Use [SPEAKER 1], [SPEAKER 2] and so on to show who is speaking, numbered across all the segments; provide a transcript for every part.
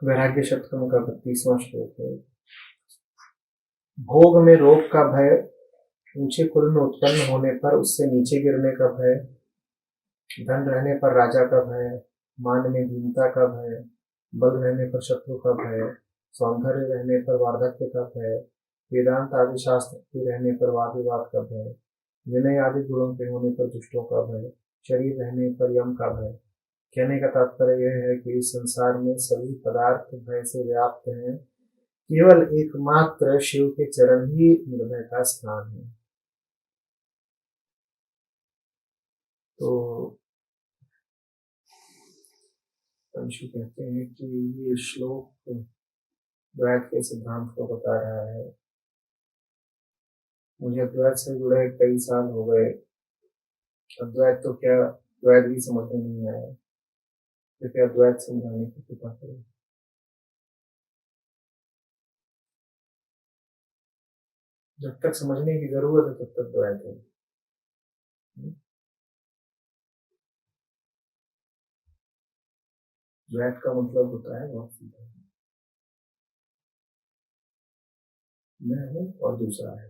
[SPEAKER 1] वैराग्य शतकम का 32वां श्लोक है। भोग में रोग का भय, ऊंचे कुल में उत्पन्न होने पर उससे नीचे गिरने का भय, धन रहने पर राजा का भय, मान में दीनता का भय, बल रहने पर शत्रु का भय, सौंदर्य रहने पर वार्धक्य का भय, वेदांत आदि शास्त्र के रहने पर वाद विवाद का भय, विनय आदि गुणों के होने पर दुष्टों का भय, शरीर रहने पर यम का भय। कहने का तात्पर्य यह है कि इस संसार में सभी पदार्थ भय से व्याप्त हैं, केवल एकमात्र शिव के चरण ही निर्भय का स्थान है। तो अंशु कहते हैं कि ये श्लोक द्वैत के सिद्धांत को बता रहा है। मुझे द्वैत से जुड़े कई साल हो गए, अद्वैत तो क्या, द्वैत भी समझ में नहीं आया, कृपया द्वैत समझाने की कृपा करें। जब तक समझने की जरूरत है तब तक द्वैत है। द्वैत का मतलब होता है बहुत सीधा, मैं हूं और दूसरा है,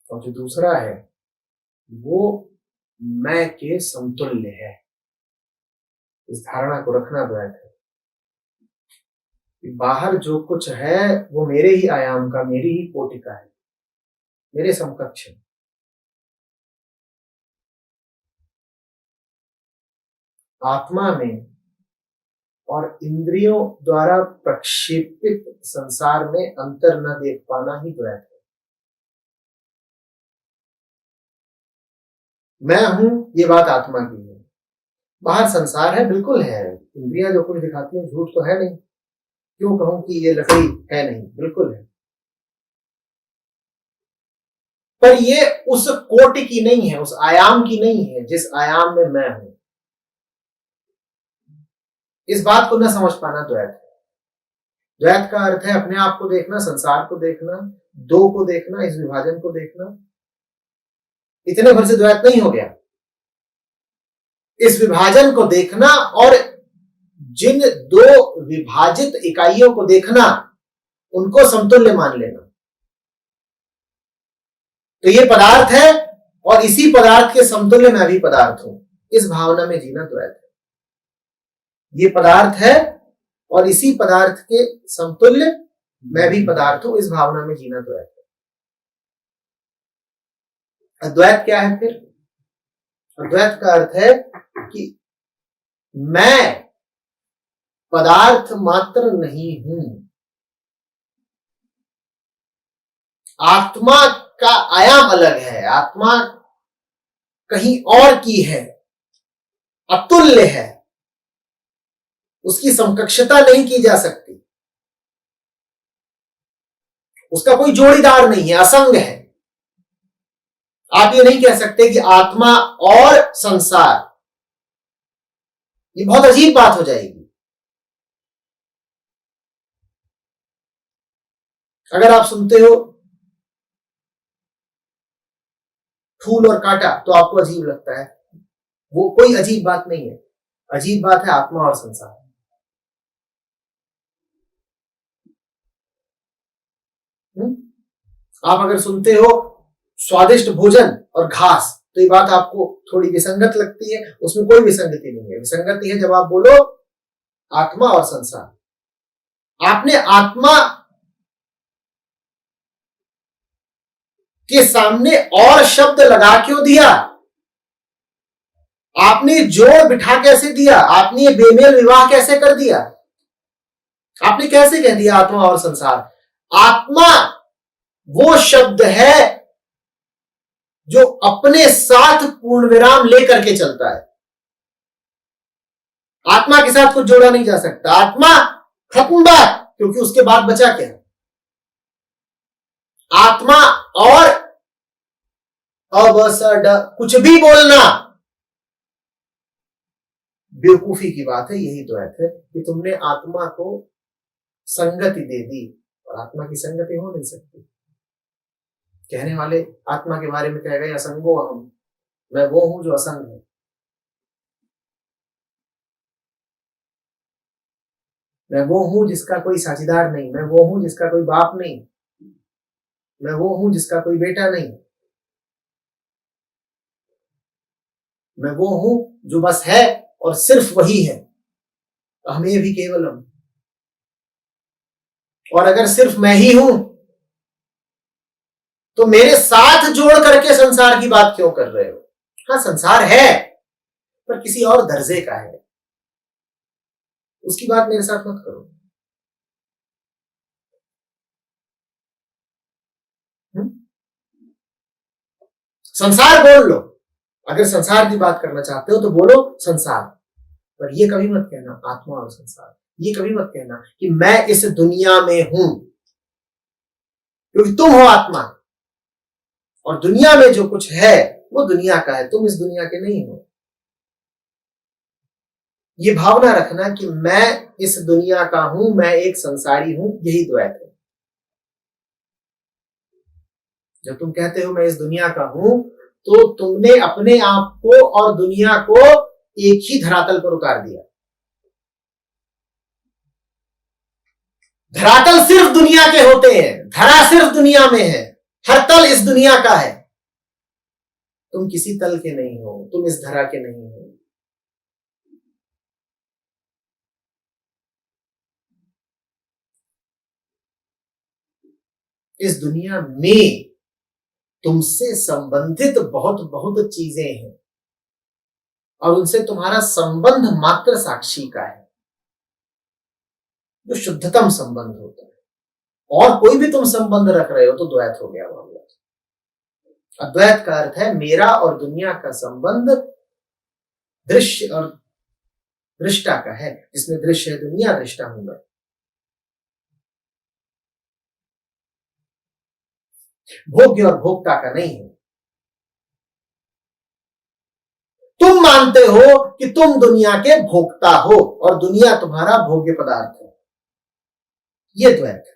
[SPEAKER 1] और जो दूसरा है वो मैं के समतुल्य है। इस धारणा को रखना द्वैत है कि बाहर जो कुछ है वो मेरे ही आयाम का, मेरी ही कोटि का है, मेरे समकक्ष है। आत्मा में और इंद्रियों द्वारा प्रक्षेपित संसार में अंतर न देख पाना ही द्वैत है। मैं हूं ये बात आत्मा की है, बाहर संसार है, बिल्कुल है, इंद्रियां जो कुछ दिखाती हैं झूठ तो है नहीं, क्यों कहूं कि ये लकड़ी है नहीं, बिल्कुल है, पर ये उस कोटि की नहीं है, उस आयाम की नहीं है जिस आयाम में मैं हूं। इस बात को न समझ पाना द्वैत है। द्वैत का अर्थ है अपने आप को देखना, संसार को देखना, दो को देखना, इस विभाजन को देखना। इतने भर से द्वैत नहीं हो गया। इस विभाजन को देखना और जिन दो विभाजित इकाइयों को देखना, उनको समतुल्य मान लेना। तो ये पदार्थ है और इसी पदार्थ के समतुल्य मैं भी पदार्थ हूं, इस भावना में जीना द्वैत है। ये पदार्थ है और इसी पदार्थ के समतुल्य मैं भी पदार्थ हूं, इस भावना में जीना द्वैत है। अद्वैत क्या है फिर? अद्वैत का अर्थ है कि मैं पदार्थ मात्र नहीं हूं, आत्मा का आयाम अलग है, आत्मा कहीं और की है, अतुल्य है, उसकी समकक्षता नहीं की जा सकती, उसका कोई जोड़ीदार नहीं है, असंग है। आप ये नहीं कह सकते कि आत्मा और संसार, ये बहुत अजीब बात हो जाएगी। अगर आप सुनते हो फूल और कांटा तो आपको अजीब लगता है, वो कोई अजीब बात नहीं है। अजीब बात है आत्मा और संसार। आप अगर सुनते हो स्वादिष्ट भोजन और घास तो ये बात आपको थोड़ी विसंगत लगती है, उसमें कोई विसंगति नहीं है। विसंगति है जब आप बोलो आत्मा और संसार। आपने आत्मा के सामने और शब्द लगा क्यों दिया? आपने जोड़ बिठा कैसे दिया? आपने ये बेमेल विवाह कैसे कर दिया? आपने कैसे कह दिया आत्मा और संसार? आत्मा वो शब्द है जो अपने साथ पूर्ण विराम लेकर के चलता है। आत्मा के साथ कुछ जोड़ा नहीं जा सकता। आत्मा खत्म बात, क्योंकि उसके बाद बचा क्या? आत्मा और अवसड कुछ भी बोलना बेवकूफी की बात है। यही द्वैत है कि तुमने आत्मा को संगति दे दी, और आत्मा की संगति हो नहीं सकती। कहने वाले आत्मा के बारे में कह गए असंगो अहम, मैं वो हूं जो असंग है। मैं वो हूं जिसका कोई साझेदार नहीं, मैं वो हूं जिसका कोई बाप नहीं, मैं वो हूं जिसका कोई बेटा नहीं, मैं वो हूं जो बस है और सिर्फ वही है। हमें भी केवलम। और अगर सिर्फ मैं ही हूं तो मेरे साथ जोड़ करके संसार की बात क्यों कर रहे हो? हाँ, संसार है पर किसी और दर्जे का है, उसकी बात मेरे साथ मत करो। हुँ? संसार बोल लो, अगर संसार की बात करना चाहते हो तो बोलो संसार, पर ये कभी मत कहना आत्मा और संसार। ये कभी मत कहना कि मैं इस दुनिया में हूं, क्योंकि तुम हो आत्मा और दुनिया में जो कुछ है वो दुनिया का है, तुम इस दुनिया के नहीं हो। ये भावना रखना कि मैं इस दुनिया का हूं, मैं एक संसारी हूं, यही द्वैत है। जब तुम कहते हो मैं इस दुनिया का हूं तो तुमने अपने आप को और दुनिया को एक ही धरातल पर उतार दिया। धरातल सिर्फ दुनिया के होते हैं, धरा सिर्फ दुनिया में है, हर तल इस दुनिया का है। तुम किसी तल के नहीं हो, तुम इस धरा के नहीं हो। इस दुनिया में तुमसे संबंधित बहुत बहुत चीजें हैं और उनसे तुम्हारा संबंध मात्र साक्षी का है, जो शुद्धतम संबंध होता है। और कोई भी तुम संबंध रख रहे हो तो द्वैत हो गया मामला। अद्वैत का अर्थ है मेरा और दुनिया का संबंध दृश्य और दृष्टा का है, जिसमें दृश्य है दुनिया, दृष्टा हूं मैं। भोग्य और भोक्ता का नहीं है। तुम मानते हो कि तुम दुनिया के भोक्ता हो और दुनिया तुम्हारा भोग्य पदार्थ है, यह द्वैत है।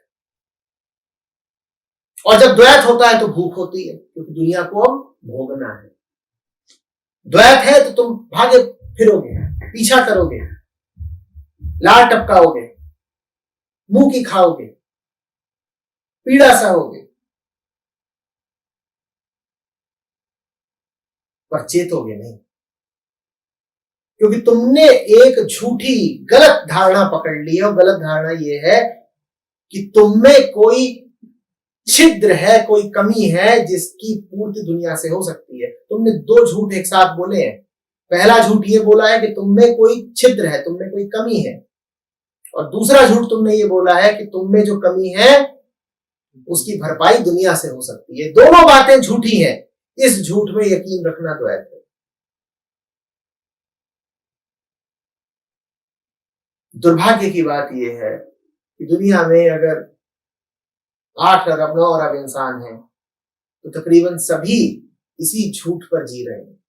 [SPEAKER 1] और जब द्वैत होता है तो भूख होती है, क्योंकि दुनिया को अब भोगना है। द्वैत है तो तुम भागे फिरोगे, पीछा करोगे, लार टपकाओगे, मुंह की खाओगे, पीड़ा सहोगे, पर चेतोगे नहीं, क्योंकि तुमने एक झूठी गलत धारणा पकड़ ली है। और गलत धारणा यह है कि तुम में कोई छिद्र है, कोई कमी है जिसकी पूर्ति दुनिया से हो सकती है। तुमने दो झूठ एक साथ बोले हैं। पहला झूठ ये बोला है कि तुम में कोई छिद्र है, तुम में कोई कमी है, और दूसरा झूठ तुमने ये बोला है कि तुम में जो कमी है उसकी भरपाई दुनिया से हो सकती है। दोनों बातें झूठी हैं। इस झूठ में यकीन रखना द्वैत है। दुर्भाग्य की बात यह है कि दुनिया में अगर 8 अरब 9 अरब इंसान हैं तो तकरीबन सभी इसी झूठ पर जी रहे हैं।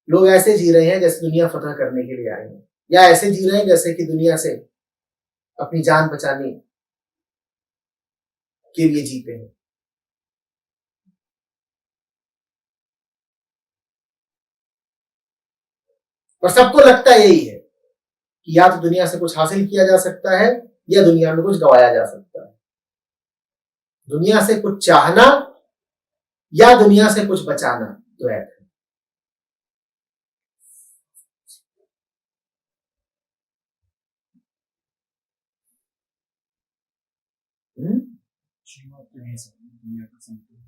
[SPEAKER 1] लोग ऐसे जी रहे हैं जैसे दुनिया फतह करने के लिए आए हैं, या ऐसे जी रहे हैं जैसे कि दुनिया से अपनी जान बचाने के लिए जीते हैं। और सबको लगता यही है कि या तो दुनिया से कुछ हासिल किया जा सकता है या दुनिया में कुछ गवाया जा सकता है। दुनिया से कुछ चाहना या दुनिया से कुछ बचाना द्वैत है। दुनिया का संतुलन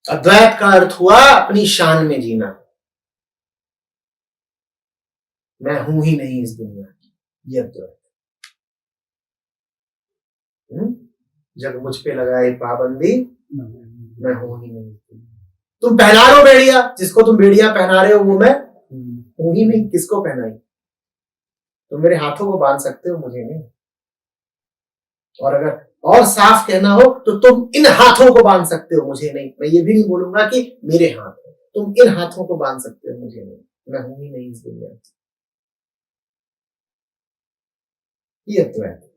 [SPEAKER 1] अद्वैत का अर्थ हुआ अपनी शान में जीना। मैं हूं ही नहीं इस दुनिया की, यह अद्वैत। जब मुझ पे लगाए पाबंदी, मैं हूं ही नहीं। तुम पहना रहे हो बेड़िया, जिसको तुम बेड़िया पहना रहे हो वो मैं हूं ही नहीं। किसको पहनाई? तुम मेरे हाथों को बांध सकते हो, मुझे नहीं। और अगर और साफ कहना हो तो तुम इन हाथों को बांध सकते हो, मुझे नहीं। मैं ये भी नहीं बोलूंगा कि मेरे हाथ है, तुम इन हाथों को बांध सकते हो, मुझे नहीं। मैं हूं ही नहीं इस दुनिया में। ये अद्वैत।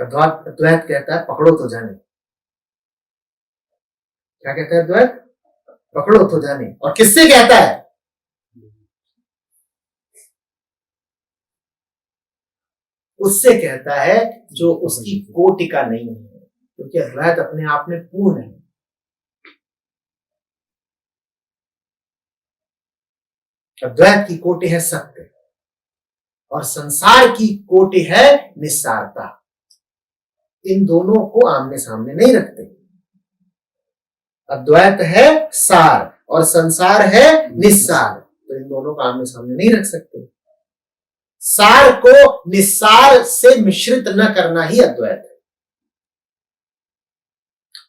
[SPEAKER 1] अद्वैत अद्वैत कहता है पकड़ो तो जाने। क्या कहता है अद्वैत? पकड़ो तो जाने। और किससे कहता है? उससे कहता है जो उसकी कोटि का नहीं है, क्योंकि अद्वैत अपने आप में पूर्ण है। अद्वैत की कोटि है सत्य और संसार की कोटि है निस्सारता। इन दोनों को आमने सामने नहीं रखते। अद्वैत है सार और संसार है निस्सार, तो इन दोनों को आमने सामने नहीं रख सकते। सार को निस्सार से मिश्रित न करना ही अद्वैत है।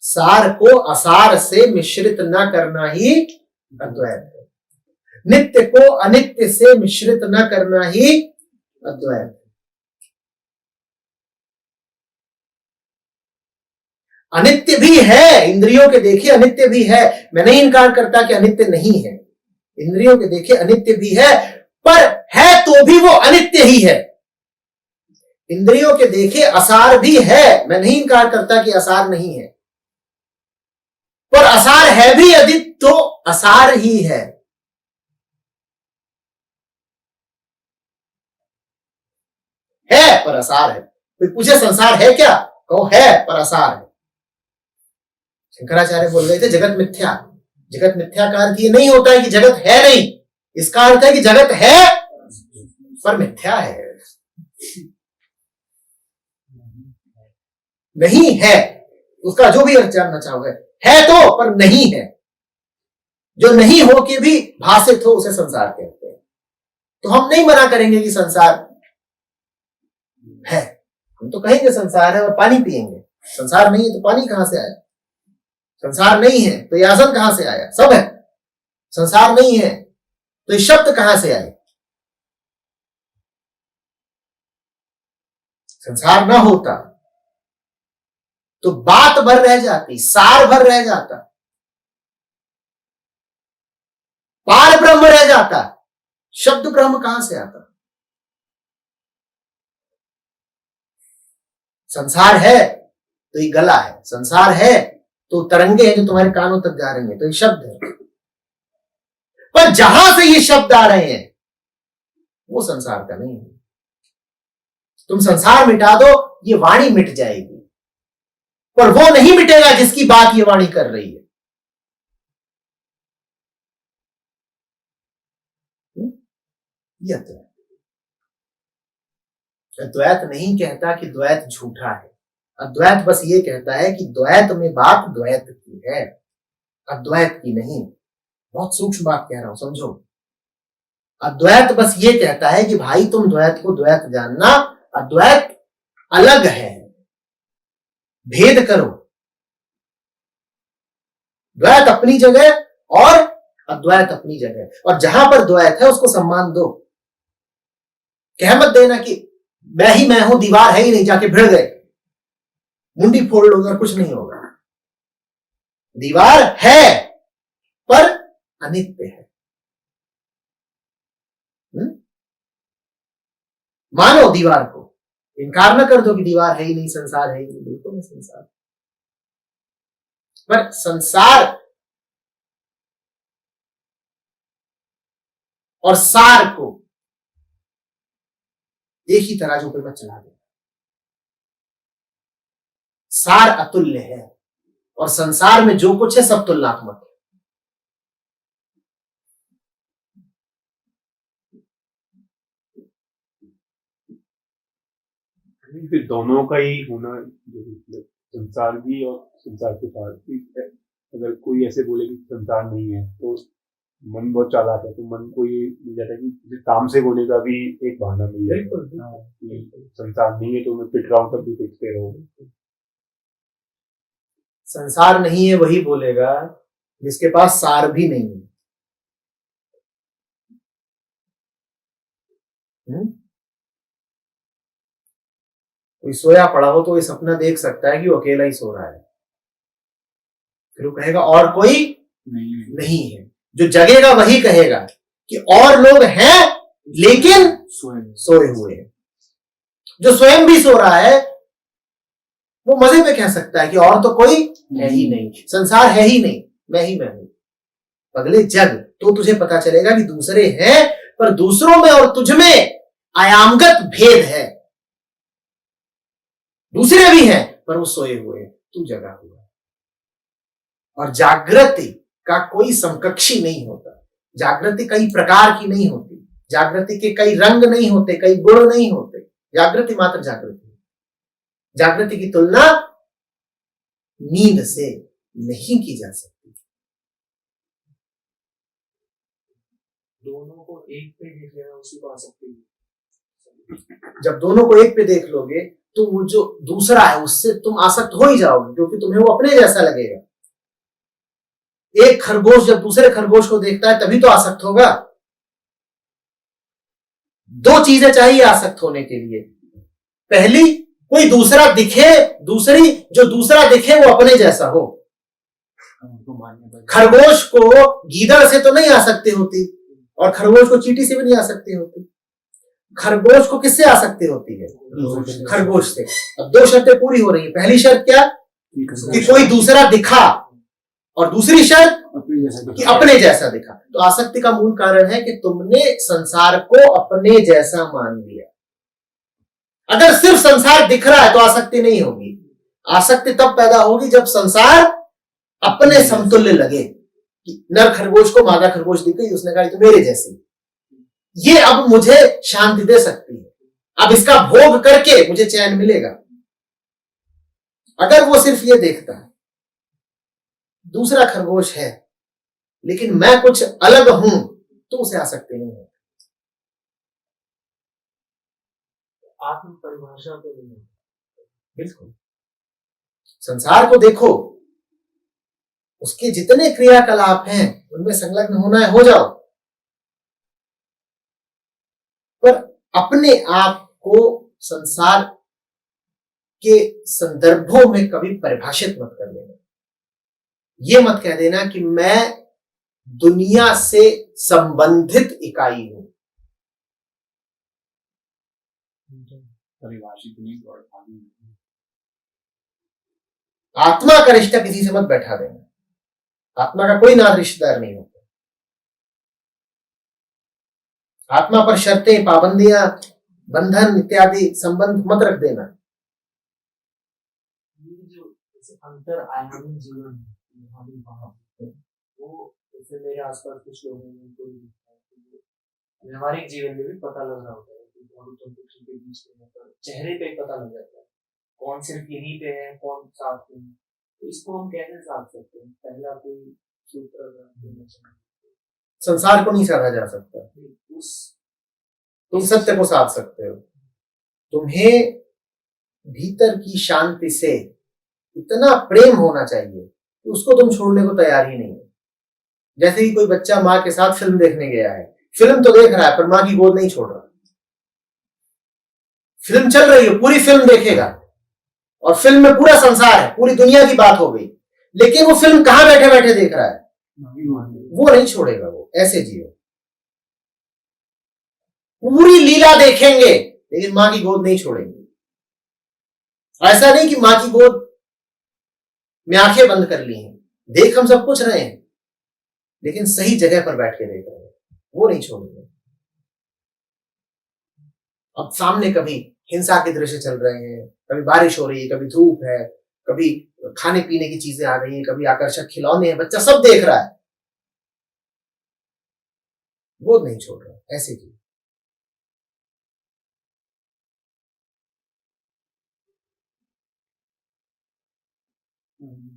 [SPEAKER 1] सार को असार से मिश्रित न करना ही अद्वैत है। नित्य को अनित्य से मिश्रित न करना ही अद्वैत है। अनित्य भी है, इंद्रियों के देखे अनित्य भी है। मैं नहीं इनकार करता कि अनित्य नहीं है, इंद्रियों के देखे अनित्य भी है, पर है तो भी वो अनित्य ही है। इंद्रियों के देखे असार भी है, मैं नहीं इनकार करता कि असार नहीं है, पर असार है भी यदि तो असार ही है। है पर असार है। कोई पूछे संसार है क्या, कहो है पर असार है। शंकराचार्य बोल रहे थे जगत मिथ्या। जगत मिथ्या का अर्थ ये नहीं होता है कि जगत है नहीं, इसका अर्थ है कि जगत है पर मिथ्या है, नहीं है। उसका जो भी अर्थ जानना चाहोगे, है तो पर नहीं है। जो नहीं हो के भी भाषित हो उसे संसार कहते हैं। तो हम नहीं मना करेंगे कि संसार है, हम तो कहेंगे संसार है और पानी पिएंगे। संसार नहीं है तो पानी कहां से आया? संसार नहीं है तो ये आसन कहां से आया? सब है। संसार नहीं है तो ये शब्द कहां से आए? संसार ना होता तो बात भर रह जाती, सार भर रह जाता, पार ब्रह्म रह जाता। शब्द ब्रह्म कहां से आता? संसार है तो ये गला है, संसार है तो तरंगे हैं जो तुम्हारे कानों तक जा रही हैं, तो ये शब्द है। पर जहां से ये शब्द आ रहे हैं वो संसार का नहीं है। तुम संसार मिटा दो, ये वाणी मिट जाएगी, पर वो नहीं मिटेगा जिसकी बात ये वाणी कर रही है। ये अद्वैत नहीं कहता कि द्वैत झूठा है। अद्वैत बस ये कहता है कि द्वैत में बात द्वैत की है, अद्वैत की नहीं। बहुत सूक्ष्म बात कह रहा हूं, समझो। अद्वैत बस ये कहता है कि भाई तुम द्वैत को द्वैत जानना, अद्वैत अलग है, भेद करो। द्वैत अपनी जगह और अद्वैत अपनी जगह, और जहां पर द्वैत है उसको सम्मान दो। कह मत देना कि मैं हूं, दीवार है ही नहीं, जाके भिड़ गए, मुंडी फोड़ लोगे और कुछ नहीं होगा। दीवार है पर अनित्य है। मानो दीवार को, इनकार न कर दो कि दीवार है ही नहीं, संसार है ही नहीं, बिल्कुल नहीं संसार। पर संसार और सार को एक ही तराजू पर मत चला दे। सार अतुल्य है और संसार में जो कुछ है सब तुलनात्मक है।
[SPEAKER 2] फिर दोनों का ही होना संसार भी और संसार के पार भी है। अगर कोई ऐसे बोले कि संसार नहीं है तो मन बहुत चालाक है, तो मन को ये मिल जाता है कि तामसिक होने का भी एक बहाना मिल जाएगा कि संसार नहीं है तो मैं पिट रहा हूं, तब भी पिटते रहो।
[SPEAKER 1] संसार नहीं है वही बोलेगा जिसके पास सार भी नहीं है। कोई सोया पड़ा हो तो ये सपना देख सकता है कि वो अकेला ही सो रहा है, फिर वो कहेगा और कोई नहीं है। जो जगेगा वही कहेगा कि और लोग हैं लेकिन सोए हुए हैं। जो स्वयं भी सो रहा है वो मजे में कह सकता है कि और तो कोई है ही नहीं, संसार है ही नहीं, मैं ही मैं हूं। अगले जग तो तुझे पता चलेगा कि दूसरे हैं, पर दूसरों में और तुझ में आयामगत भेद है। दूसरे भी हैं पर वो सोए हुए हैं, तू जगा हुआ है। और जागृति का कोई समकक्षी नहीं होता। जागृति कई प्रकार की नहीं होती, जागृति के कई रंग नहीं होते, कई गुण नहीं होते। जागृति मात्र जागृति। जागृति की तुलना नींद से नहीं की जा सकती।
[SPEAKER 3] दोनों को एक पे देख लेना उसी को आसक्ति है।
[SPEAKER 1] जब दोनों को एक पे देख लोगे तो वो जो दूसरा है उससे तुम आसक्त हो ही जाओगे, क्योंकि तुम्हें वो अपने जैसा लगेगा। एक खरगोश जब दूसरे खरगोश को देखता है तभी तो आसक्त होगा। दो चीजें चाहिए आसक्त होने के लिए। पहली, कोई दूसरा दिखे, दूसरी जो दूसरा दिखे वो अपने जैसा हो। खरगोश को गीदड़ से तो नहीं आसक्ति होती, और खरगोश को चींटी से भी नहीं आसक्ति होती। खरगोश को किससे आसक्ति होती है? खरगोश से। अब दो शर्तें पूरी हो रही है। पहली शर्त क्या कि कोई दूसरा दिखा, और दूसरी शर्त कि अपने जैसा दिखा। तो आसक्ति का मूल कारण है कि तुमने संसार को अपने जैसा मान लिया। अगर सिर्फ संसार दिख रहा है तो आसक्ति नहीं होगी। आसक्ति तब पैदा होगी जब संसार अपने समतुल्य लगे। नर खरगोश को मादा खरगोश दिख गई, उसने कहा तो मेरे जैसी, ये अब मुझे शांति दे सकती है, अब इसका भोग करके मुझे चैन मिलेगा। अगर वो सिर्फ ये देखता है दूसरा खरगोश है लेकिन मैं कुछ अलग हूं, तो उसे आसक्ति नहीं है।
[SPEAKER 3] आत्म परिभाषा पे नहीं है।
[SPEAKER 1] बिल्कुल। संसार को देखो, उसके जितने क्रियाकलाप हैं उनमें संलग्न होना है, हो जाओ, पर अपने आप को संसार के संदर्भों में कभी परिभाषित मत कर लेना। ये मत कह देना कि मैं दुनिया से संबंधित इकाई हूं।
[SPEAKER 2] परिभाषित नहीं,
[SPEAKER 1] आत्मा का रिश्ता किसी से मत बैठा देना। आत्मा का कोई नाता रिश्तेदार नहीं होता। आत्मा पर शर्तें, पाबंदियां, बंधन इत्यादि संबंध मत रख देना।
[SPEAKER 3] ये जो अंतर आयामी जीवन है, वो जैसे मेरे आसपास कुछ लोग हैं उनको व्यवहारिक जीवन में भी पता लग रहा होता है कि के बीच में चेहरे पे पता लग जाता है कौन सिर्फ यहीं पे है, कौन साथ में है। तो इसको हम कैसे साध सकते हैं? पहला कोई सूत्र
[SPEAKER 1] संसार को नहीं साधा जा सकता। तुम सत्य को साध सकते हो। तुम्हें भीतर की शांति से इतना प्रेम होना चाहिए कि उसको तुम छोड़ने को तैयार ही नहीं हो। जैसे कि कोई बच्चा माँ के साथ फिल्म देखने गया है, फिल्म तो देख रहा है पर माँ की गोद नहीं छोड़ रहा। फिल्म चल रही है, पूरी फिल्म देखेगा, और फिल्म में पूरा संसार है, पूरी दुनिया की बात हो गई, लेकिन वो फिल्म कहां बैठे बैठे देख रहा है, वो नहीं छोड़ेगा। वो ऐसे जियो, पूरी लीला देखेंगे लेकिन मां की गोद नहीं छोड़ेंगे। ऐसा नहीं कि मां की गोद में आंखें बंद कर ली हैं, देख हम सब कुछ रहे हैं, लेकिन सही जगह पर बैठ के देख रहे हैं, वो नहीं छोड़ेंगे। अब सामने कभी हिंसा के दृश्य चल रहे हैं, कभी बारिश हो रही है, कभी धूप है, कभी खाने पीने की चीजें आ रही हैं, कभी आकर्षक खिलौने हैं, बच्चा सब देख रहा है, वो नहीं छोड़ रहा। ऐसे ही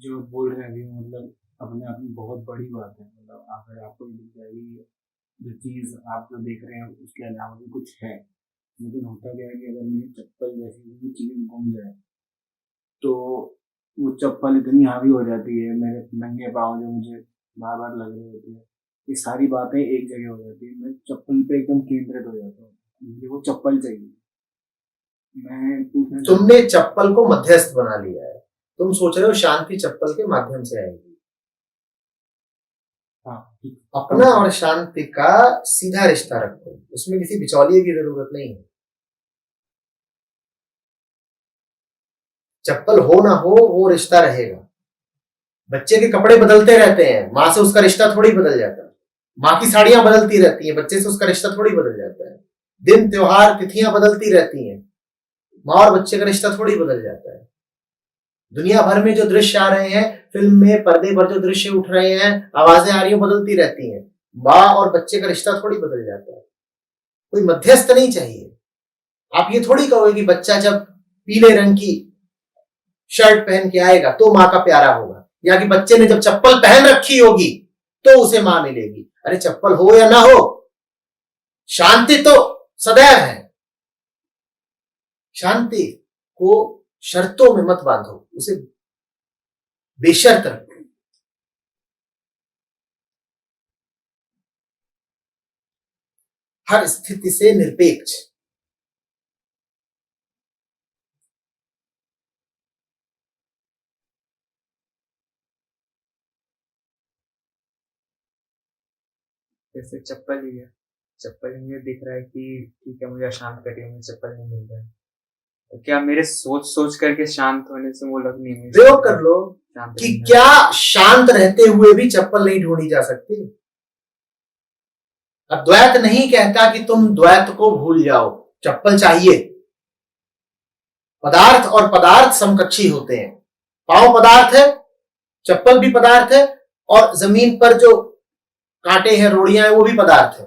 [SPEAKER 2] जो बोल रहे हैं अभी, मतलब अपने आप में बहुत बड़ी बात है। मतलब अगर आपको दिख जाएगी जो चीज आप जो देख रहे हैं उसके अलावा भी कुछ है, लेकिन होता क्या है कि अगर मेरी चप्पल जैसी भी चीज घूम जाए तो वो चप्पल इतनी हावी हो जाती है, मेरे नंगे पाँव जो मुझे बार बार लग रहे होते हैं, ये सारी बातें एक जगह हो जाती है। मैं चप्पल पे एकदम केंद्रित हो जाता हूँ, मुझे वो चप्पल चाहिए। मैं
[SPEAKER 1] तुमने चप्पल को मध्यस्थ बना लिया है। तुम सोच रहे हो शांति चप्पल के माध्यम से आएगी,
[SPEAKER 2] हाँ
[SPEAKER 1] अपना और शांति का सीधा रिश्ता रखो, उसमें किसी बिचौलिए की जरूरत नहीं है। चप्पल हो ना हो वो रिश्ता रहेगा। बच्चे के कपड़े बदलते रहते हैं, माँ से उसका रिश्ता थोड़ी बदल जाता है। माँ की साड़ियां बदलती रहती हैं, बच्चे से उसका रिश्ता थोड़ी बदल जाता है। दिन त्योहार तिथियां बदलती रहती हैं, माँ और बच्चे का रिश्ता थोड़ी बदल जाता है। दुनिया भर में जो दृश्य आ रहे हैं, फिल्म में पर्दे पर जो दृश्य उठ रहे हैं, आवाजें आ रही हैं, बदलती रहती हैं। माँ और बच्चे का रिश्ता थोड़ी बदल जाता है। कोई मध्यस्थ नहीं चाहिए। आप ये थोड़ी कहोगे कि बच्चा जब पीले रंग की शर्ट पहन के आएगा तो माँ का प्यारा होगा, या कि बच्चे ने जब चप्पल पहन रखी होगी तो उसे मां मिलेगी। अरे चप्पल हो या ना हो, शांति तो सदैव है। शांति को शर्तों में मत बांधो, उसे बेशर्त रखो। हर स्थिति से निरपेक्ष।
[SPEAKER 4] जैसे चप्पल ही है, चप्पल ही मुझे दिख रहा है कि ठीक है मुझे अशांत करिए, मुझे चप्पल नहीं मिल रहा है, तो क्या मेरे सोच सोच करके शांत होने से वो लग नहीं मुझे
[SPEAKER 1] प्रयोग कर लो
[SPEAKER 4] शांत
[SPEAKER 1] कि
[SPEAKER 4] नहीं
[SPEAKER 1] क्या शांत रहते हुए भी चप्पल नहीं ढूंढी जा सकती। अद्वैत नहीं कहता कि तुम द्वैत को भूल जाओ, चप्पल चाहिए। पदार्थ और पदार्थ समकक्षी होते हैं। पांव पदार्थ है, चप्पल भी पदार्थ है, और जमीन पर जो कांटे हैं, रोड़ियां हैं, वो भी पदार्थ है।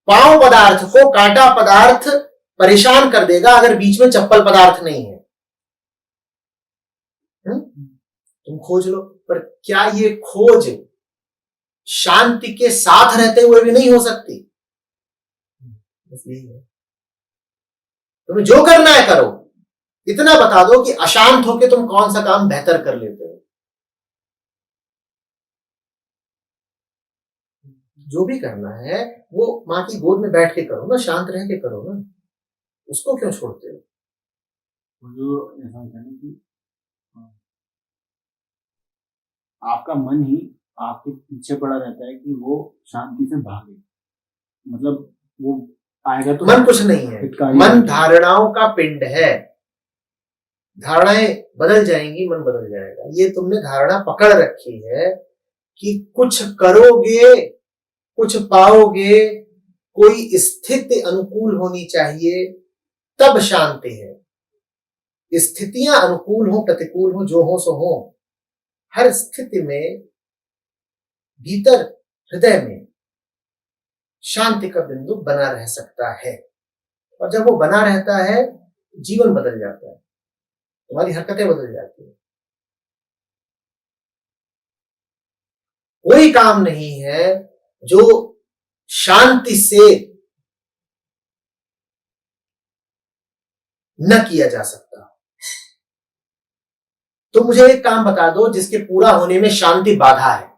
[SPEAKER 1] पांव पदार्थ को कांटा पदार्थ परेशान कर देगा अगर बीच में चप्पल पदार्थ नहीं है। तुम खोज लो, पर क्या ये खोज शांति के साथ रहते हुए भी नहीं हो सकती? बस यही है। तुम्हें जो करना है करो, इतना बता दो कि अशांत होकर तुम कौन सा काम बेहतर कर लेते हो। जो भी करना है वो मां की गोद में बैठ के करो ना, शांत रह के करो ना, उसको क्यों छोड़ते हो?
[SPEAKER 2] जो ऐसा होता है ना कि आपका मन ही आपके पीछे पड़ा रहता है कि वो शांति से भागे, मतलब वो आएगा तो
[SPEAKER 1] मन कुछ नहीं है, मन धारणाओं का पिंड है। धारणाएं बदल जाएंगी, मन बदल जाएगा। ये तुमने धारणा पकड़ रखी है कि कुछ करोगे कुछ पाओगे, कोई स्थिति अनुकूल होनी चाहिए तब शांति है। स्थितियां अनुकूल हो प्रतिकूल हो, जो हो सो हो, हर स्थिति में भीतर हृदय में शांति का बिंदु बना रह सकता है। और जब वो बना रहता है, जीवन बदल जाता है, तुम्हारी हरकतें बदल जाती है। कोई काम नहीं है जो शांति से न किया जा सकता। तो मुझे एक काम बता दो जिसके पूरा होने में शांति बाधा है।